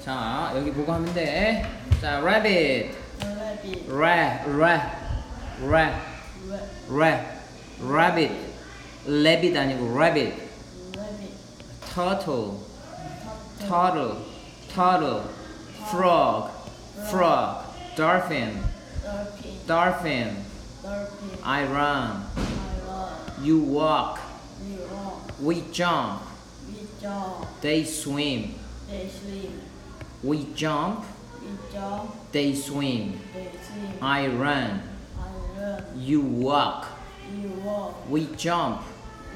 자, 여기 보고 하면 돼. 자, rabbit. rabbit, rabbit. rabbit 아니고 rabbit. rabbit, turtle. turtle, frog. dolphin. dolphin, I run. I run, You walk. we walk, We jump. we jump, They swim. they swim, We jump. we jump, They swim. they swim, I run. I run, You walk. you walk, We jump.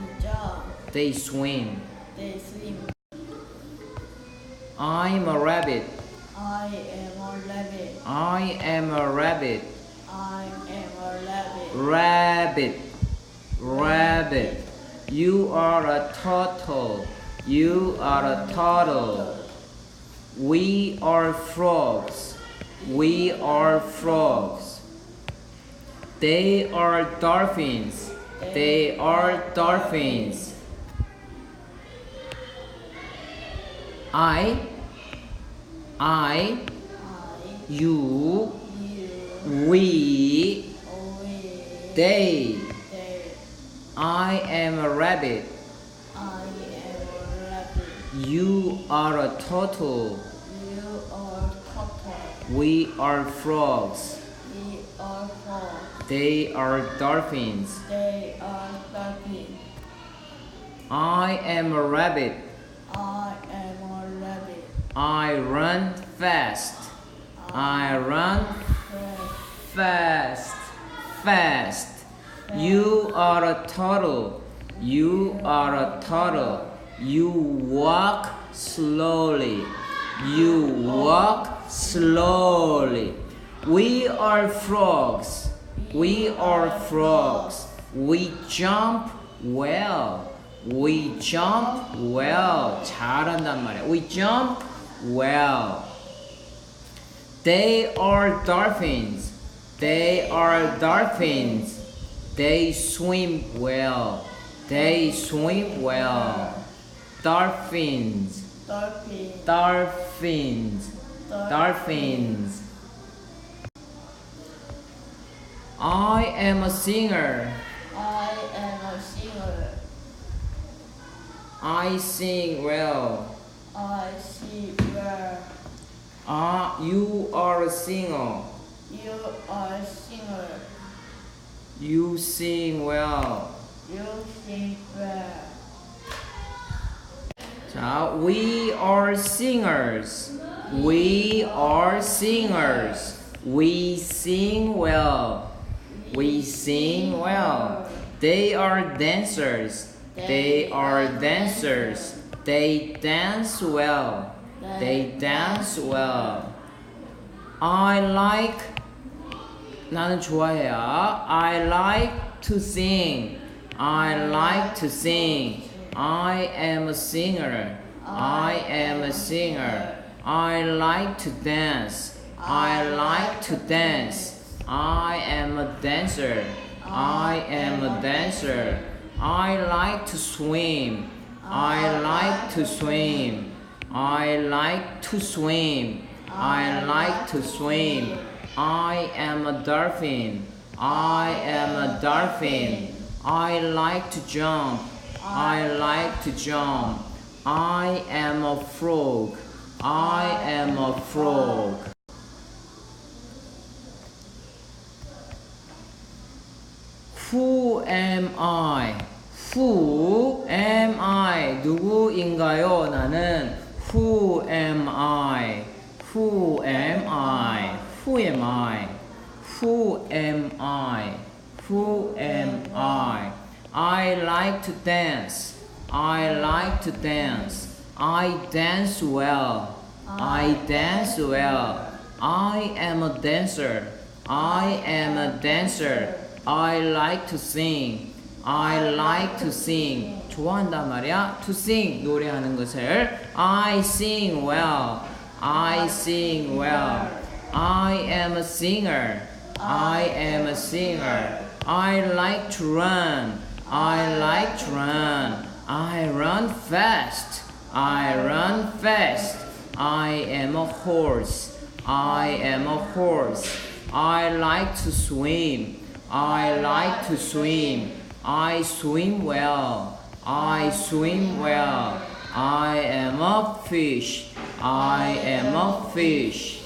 we jump, They swim. they swim. I'm a rabbit. I am a rabbit, I am a rabbit. I am a rabbit, Rabbit. You are a turtle. You are a turtle. We are frogs. We are frogs. They are dolphins. They are dolphins. I, I, you, you, we, we, they. they, I am a rabbit. I am a rabbit, You are a turtle. you are turtle, We are frogs. we are frogs, They are dolphins. they are dolphins. I am a rabbit. I am a rabbit, I run fast. I run fast. You are a turtle. You are a turtle. You walk slowly. You walk slowly. We are frogs. We are frogs. We jump well. We jump well. 잘한단 말이야. We jump well. They are dolphins. They are dolphins. They swim well. They swim well. Dolphins. dolphin, Dolphins. Dolphins. I am a singer. I am a singer, I sing well. I see where You are a singer. you are a singer, You sing well. you sing where 자, we are singers. We are singers. We sing well. We sing well. They are dancers. They are dancers. They dance well. They dance well. I like 나는 좋아해요. I like to sing. I like to sing. I am a singer. I am a singer. I like to dance. I like to dance. I am a dancer. I am a dancer. I like to swim. I like to swim. I like to swim. I like to swim. I am a dolphin. I am a dolphin. I like to jump. I like to jump. I am a frog. I am a frog. Who am I? Who am I? 누구인가요? 나는 Who am I? Who am I? Who am I? Who am I? Who am I? I like to dance. I like to dance. I dance well. I dance well. I am a dancer. I am a dancer. I like to sing. I like to sing. 좋아한단 말이야. To sing. 노래하는 것을. I sing well. I sing well. I am a singer. I am a singer. I like to run. I like to run. I run fast. I run fast. I am a horse. I am a horse. I like to swim. I like to swim. I swim well. I swim well. I am a fish. I am a fish.